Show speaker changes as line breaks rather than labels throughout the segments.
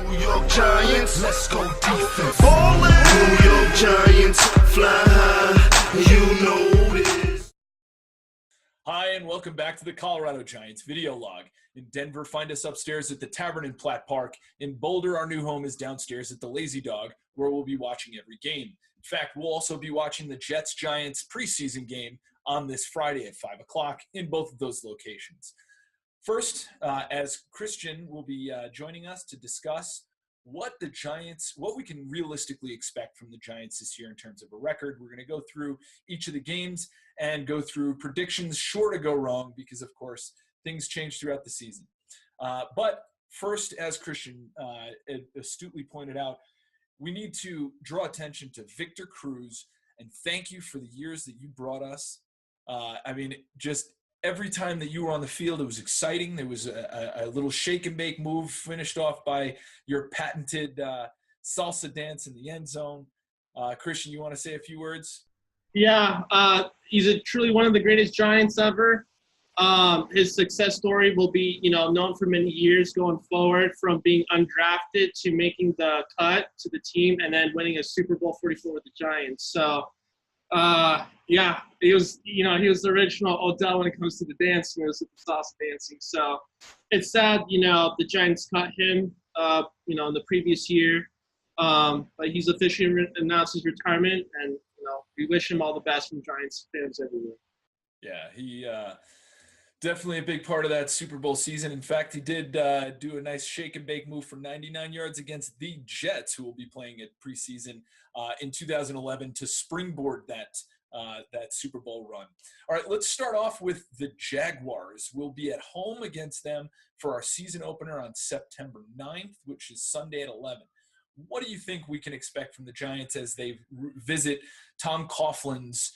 New York Giants, let's go defense. Ballin'. New York Giants, fly high, you know this.
Hi, and welcome back to the Colorado Giants video log. In Denver, find us upstairs at the Tavern in Platt Park. In Boulder, our new home is downstairs at the Lazy Dog, where we'll be watching every game. In fact, we'll also be watching the Jets-Giants preseason game on this Friday at 5 o'clock in both of those locations. First, as Christian will be joining us to discuss what we can realistically expect from the Giants this year in terms of a record. We're going to go through each of the games and go through predictions sure to go wrong because, of course, things change throughout the season. But first, as Christian astutely pointed out, we need to draw attention to Victor Cruz and thank you for the years that you brought us. Just every time that you were on the field, it was exciting. There was a little shake and bake move finished off by your patented salsa dance in the end zone. Christian, you want to say a few words?
Yeah, he's truly one of the greatest Giants ever. His success story will be, known for many years going forward, from being undrafted to making the cut to the team and then winning a Super Bowl 44 with the Giants. So, he was the original Odell when it comes to the dancing. It was the salsa dancing. So it's sad, the Giants cut him, in the previous year. But he's officially announced his retirement, and we wish him all the best from Giants fans everywhere.
Yeah, he definitely a big part of that Super Bowl season. In fact, he did do a nice shake and bake move for 99 yards against the Jets, who will be playing at preseason in 2011 to springboard that Super Bowl run. All right, let's start off with the Jaguars. We'll be at home against them for our season opener on September 9th, which is Sunday at 11. What do you think we can expect from the Giants as they visit Tom Coughlin's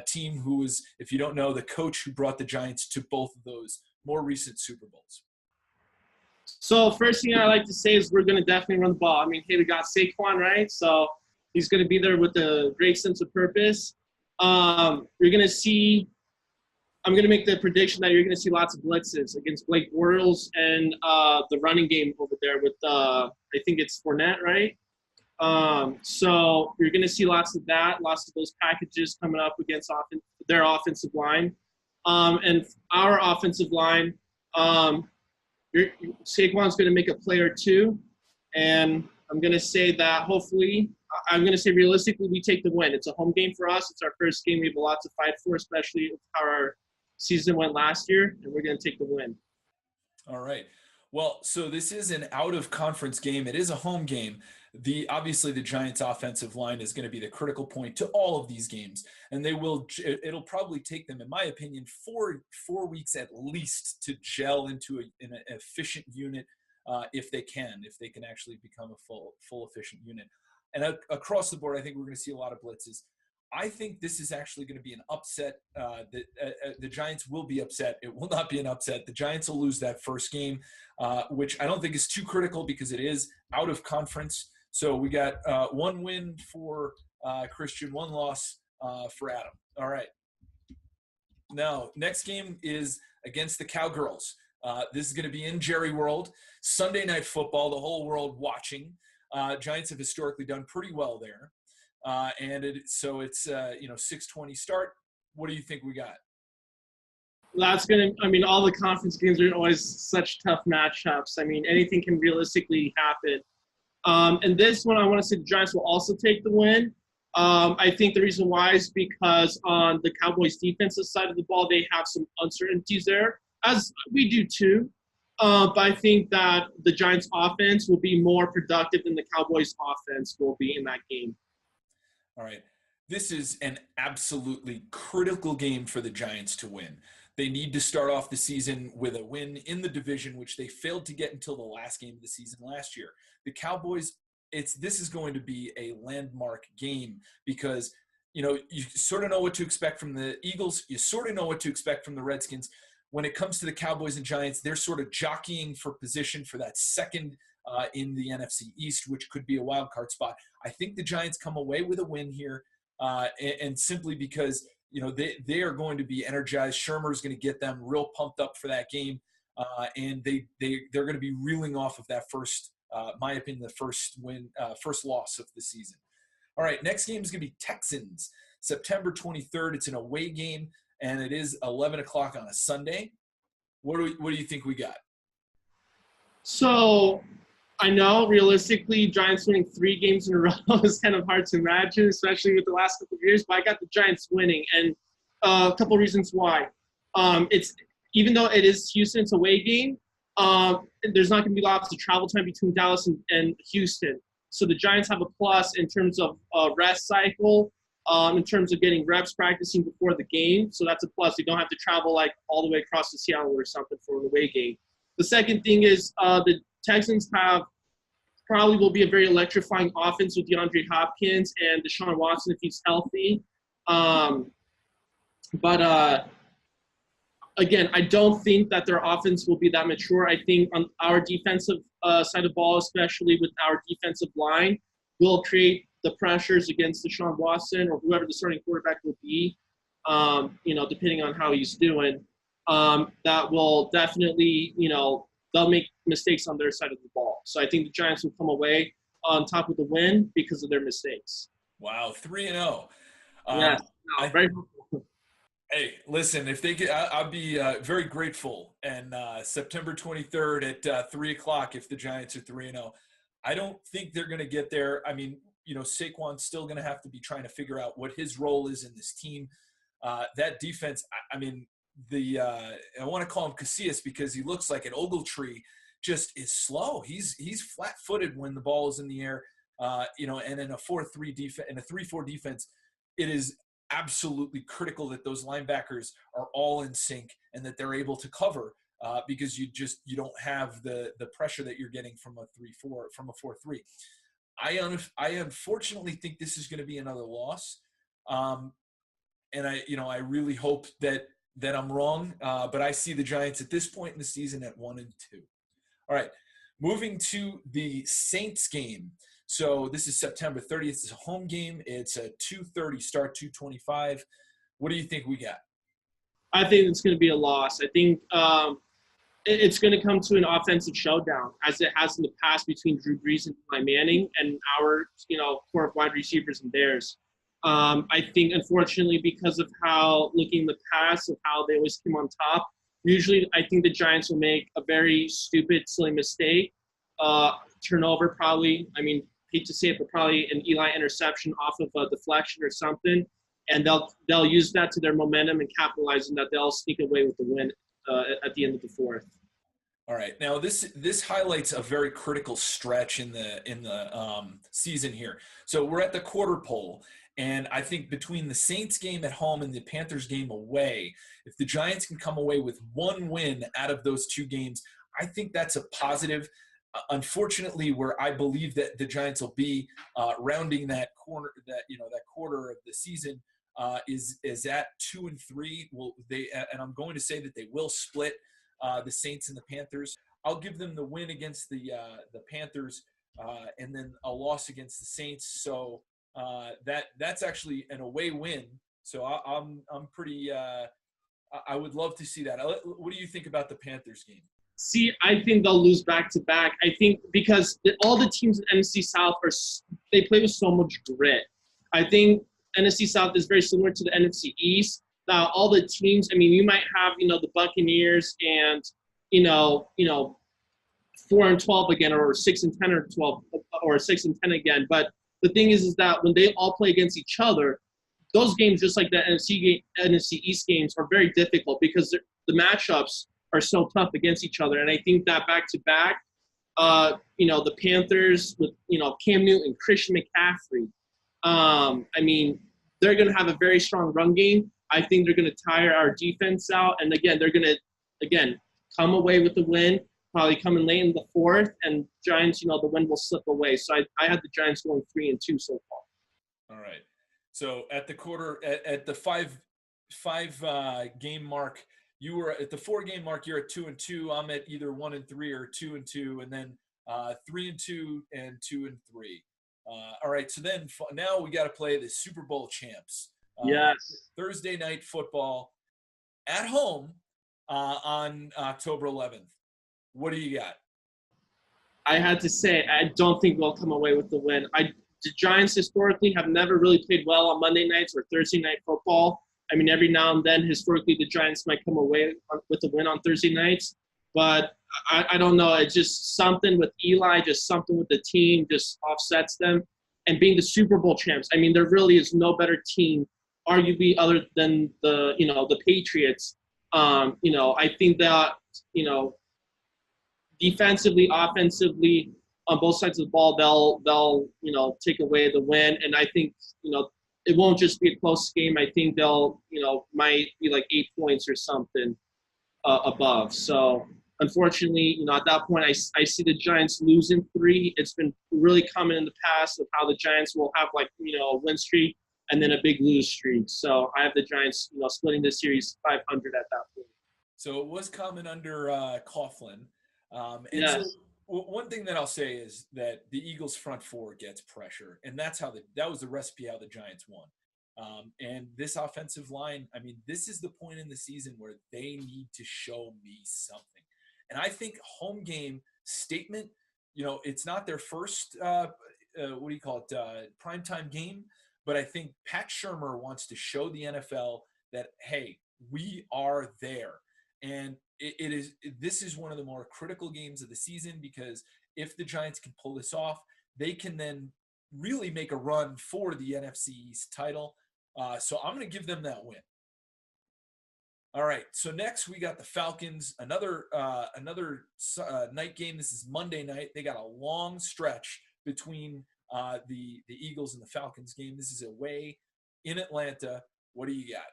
team, who is, if you don't know, the coach who brought the Giants to both of those more recent Super Bowls?
So first thing I like to say is we're going to definitely run the ball. We got Saquon, right? So he's going to be there with a great sense of purpose. You're going to see – I'm going to make the prediction that you're going to see lots of blitzes against Blake Bortles and the running game over there with I think it's Fournette, right? So you're going to see lots of that, lots of those packages coming up against their offensive line. And our offensive line, Saquon's going to make a play or two. And I'm going to say that realistically, we take the win. It's a home game for us. It's our first game. We have a lot to fight for, especially how our season went last year, and we're going to take the win.
All right. Well, so this is an out-of-conference game. It is a home game. Obviously, the Giants' offensive line is going to be the critical point to all of these games, and it'll probably take them, in my opinion, four weeks at least to gel into an efficient unit if they can actually become a full efficient unit. And across the board, I think we're going to see a lot of blitzes. I think this is actually going to be an upset. The Giants will be upset. It will not be an upset. The Giants will lose that first game, which I don't think is too critical because it is out of conference. So we got one win for Christian, one loss for Adam. All right. Now, next game is against the Cowgirls. This is going to be in Jerry World. Sunday Night Football, the whole world watching. Giants have historically done pretty well there. It's 6:20 start. What do you think we got?
All the conference games are always such tough matchups. Anything can realistically happen. And this one, I want to say the Giants will also take the win. I think the reason why is because on the Cowboys' defensive side of the ball, they have some uncertainties there, as we do too. But I think that the Giants' offense will be more productive than the Cowboys' offense will be in that game.
All right. This is an absolutely critical game for the Giants to win. They need to start off the season with a win in the division, which they failed to get until the last game of the season last year. The Cowboys, this is going to be a landmark game because, you sort of know what to expect from the Eagles. You sort of know what to expect from the Redskins. When it comes to the Cowboys and Giants, they're sort of jockeying for position for that second in the NFC East, which could be a wild card spot. I think the Giants come away with a win here, and simply because they are going to be energized. Shermer's going to get them real pumped up for that game, and they're going to be reeling off of that first my opinion, the first loss of the season. All right, next game is going to be Texans, September 23rd. It's an away game, and it is 11 o'clock on a Sunday. What do you think we got?
So I know realistically Giants winning 3 games in a row is kind of hard to imagine, especially with the last couple of years, but I got the Giants winning, and a couple of reasons why. It's even though it is Houston's away game, there's not going to be lots of travel time between Dallas and Houston. So the Giants have a plus in terms of rest cycle, in terms of getting reps practicing before the game. So that's a plus. You don't have to travel like all the way across to Seattle or something for an away game. The second thing is the Texans probably will be a very electrifying offense with DeAndre Hopkins and Deshaun Watson if he's healthy. Again, I don't think that their offense will be that mature. I think on our defensive side of the ball, especially with our defensive line, will create the pressures against Deshaun Watson or whoever the starting quarterback will be, depending on how he's doing. That will definitely, they'll make mistakes on their side of the ball. So I think the Giants will come away on top of the win because of their mistakes.
Wow, 3-0.
Yes, very helpful.
Hey, listen, if they get, I'll be very grateful. And September 23rd at 3 o'clock, if the Giants are 3-0, I don't think they're going to get there. I mean, Saquon's still going to have to be trying to figure out what his role is in this team. That defense, I want to call him Casillas because he looks like an Ogletree, just is slow. He's flat-footed when the ball is in the air, and in a 4-3 defense, in a 3-4 defense, it is absolutely critical that those linebackers are all in sync and that they're able to cover because you don't have the pressure that you're getting from a 3-4 from a 4-3. I unfortunately think this is going to be another loss, and I really hope that I'm wrong, but I see the Giants at this point in the season at 1-2. All right, moving to the Saints game. So this is September 30th. It's a home game. It's a 2:30 start, 2:25. What do you think we got?
I think it's going to be a loss. I think it's going to come to an offensive showdown, as it has in the past between Drew Brees and Eli Manning and our, core of wide receivers and theirs. I think, unfortunately, because of how, looking in the past, of how they always came on top, usually I think the Giants will make a very stupid, silly mistake, turnover probably. I mean, hate to say it, but probably an Eli interception off of a deflection or something, and they'll use that to their momentum and capitalize on that. They'll sneak away with the win at the end of the fourth.
All right, now this highlights a very critical stretch in the season here. So we're at the quarter pole, and I think between the Saints game at home and the Panthers game away, if the Giants can come away with one win out of those two games, I think that's a positive. Unfortunately, where I believe that the Giants will be rounding that corner, that quarter of the season is at 2-3. And I'm going to say that they will split the Saints and the Panthers. I'll give them the win against the Panthers and then a loss against the Saints. So that's actually an away win. So I'm pretty. I would love to see that. What do you think about the Panthers game?
See, I think they'll lose back-to-back. I think because all the teams in NFC South they play with so much grit. I think NFC South is very similar to the NFC East. Now, all the teams, I mean, you might have, the Buccaneers and, 4-12 again, or 6-10 or 12, or 6-10 again. But the thing is that when they all play against each other, those games, just like the NFC East games, are very difficult because the matchups are so tough against each other. And I think that back-to-back, the Panthers with, Cam Newton, Christian McCaffrey, they're going to have a very strong run game. I think they're going to tire our defense out. And, again, they're going to, come away with the win, probably coming late in the fourth. And Giants, the win will slip away. So I had the Giants going 3-2 so far.
All right. So at the quarter, at the five game mark, you were at the 4-game mark. You're at 2-2. I'm at either 1-3 or 2-2, and then 3-2 and 2-3. All right. So then now we got to play the Super Bowl champs.
Yes.
Thursday night football at home on October 11th. What do you got?
I had to say, I don't think we'll come away with the win. The Giants historically have never really played well on Monday nights or Thursday night football. I mean, every now and then, historically, the Giants might come away with a win on Thursday nights. But I don't know. It's just something with Eli, just something with the team just offsets them. And being the Super Bowl champs, I mean, there really is no better team, arguably, other than the Patriots. I think that, defensively, offensively, on both sides of the ball, they'll take away the win. And I think it won't just be a close game. I think they'll might be like 8 points or something above. So unfortunately, at that point, I see the Giants losing 3. It's been really common in the past of how the Giants will have a win streak and then a big lose streak. So I have the Giants splitting the series 500 at that point.
So it was common under Coughlin. And
Yes.
so one thing that I'll say is that the Eagles' front four gets pressure, and that's that was the recipe how the Giants won. And this offensive line, I mean, this is the point in the season where they need to show me something. And I think home game statement, it's not their first, what do you call it, primetime game, but I think Pat Shurmur wants to show the NFL that, hey, we are there. And this is one of the more critical games of the season, because if the Giants can pull this off, they can then really make a run for the NFC East title. So I'm going to give them that win. All right. So next we got the Falcons, another night game. This is Monday night. They got a long stretch between the Eagles and the Falcons game. This is away in Atlanta. What do you got?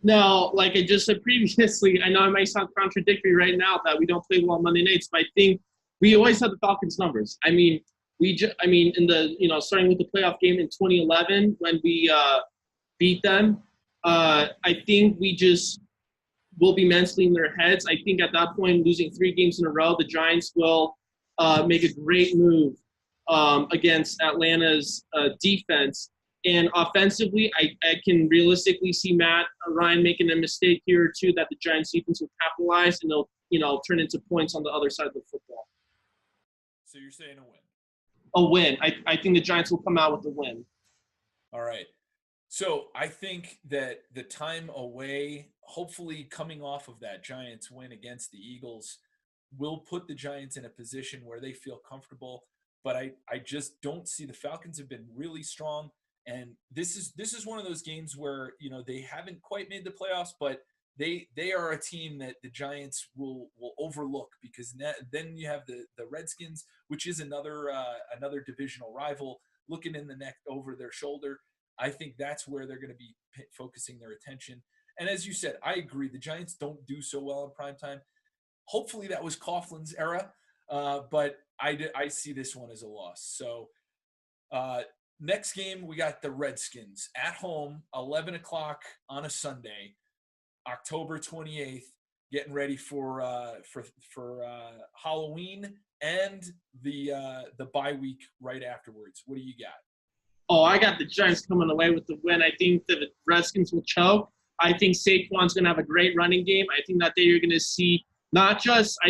Now, like I just said previously, I know it might sound contradictory right now that we don't play well on Monday nights, but I think we always have the Falcons numbers. I mean, in the starting with the playoff game in 2011 when we beat them, I think we just will be mentally in their heads. I think at that point, losing 3 games in a row, the Giants will make a great move against Atlanta's defense. And offensively, I can realistically see Matt Ryan making a mistake here or two that the Giants defense will capitalize, and they'll turn into points on the other side of the football.
So you're saying a win?
A win. I think the Giants will come out with a win.
All right. So I think that the time away, hopefully coming off of that Giants win against the Eagles, will put the Giants in a position where they feel comfortable. But I just don't see, the Falcons have been really strong. And this is one of those games where they haven't quite made the playoffs, but they are a team that the Giants will overlook, because then you have the Redskins, which is another divisional rival, looking in the neck over their shoulder. I think that's where they're going to be focusing their attention. And as you said, I agree, the Giants don't do so well in primetime. Hopefully that was Coughlin's era, but I see this one as a loss. So next game, we got the Redskins at home, 11 o'clock on a Sunday, October 28th, getting ready for Halloween and the bye week right afterwards. What do you got?
Oh, I got the Giants coming away with the win. I think the Redskins will choke. I think Saquon's going to have a great running game. I think that you're going to see I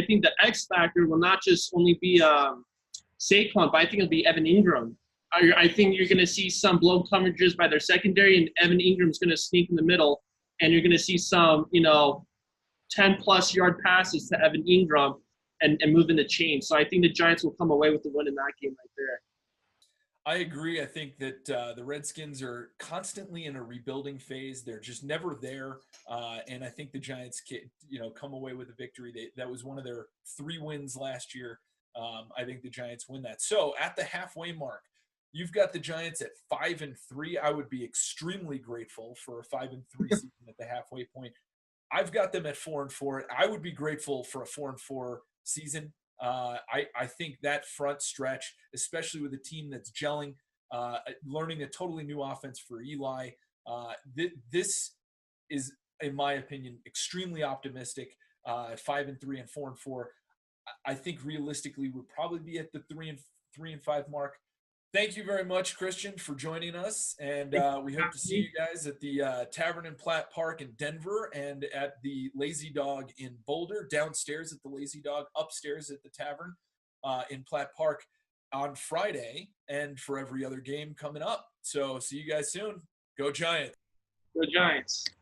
think the X factor will not just only be Saquon, but I think it'll be Evan Ingram. I think you're going to see some blown coverages by their secondary, and Evan Ingram's going to sneak in the middle, and you're going to see some, 10-plus yard passes to Evan Ingram and moving the chain. So I think the Giants will come away with the win in that game right there.
I agree. I think that the Redskins are constantly in a rebuilding phase. They're just never there. And I think the Giants, come away with a victory. That was one of their 3 wins last year. I think the Giants win that. So at the halfway mark, you've got the Giants at 5-3. I would be extremely grateful for a 5-3 season at the halfway point. I've got them at 4-4. I would be grateful for a 4-4 season. I think that front stretch, especially with a team that's gelling, learning a totally new offense for Eli, this is, in my opinion, extremely optimistic. 5-3 and 4-4. I think realistically we'll probably be at the 3-5 mark. Thank you very much, Christian, for joining us, and we hope to see you guys at the Tavern in Platt Park in Denver, and at the Lazy Dog in Boulder, downstairs at the Lazy Dog, upstairs at the Tavern. in Platt Park on Friday and for every other game coming up. So see you guys soon. Go Giants.
Go Giants.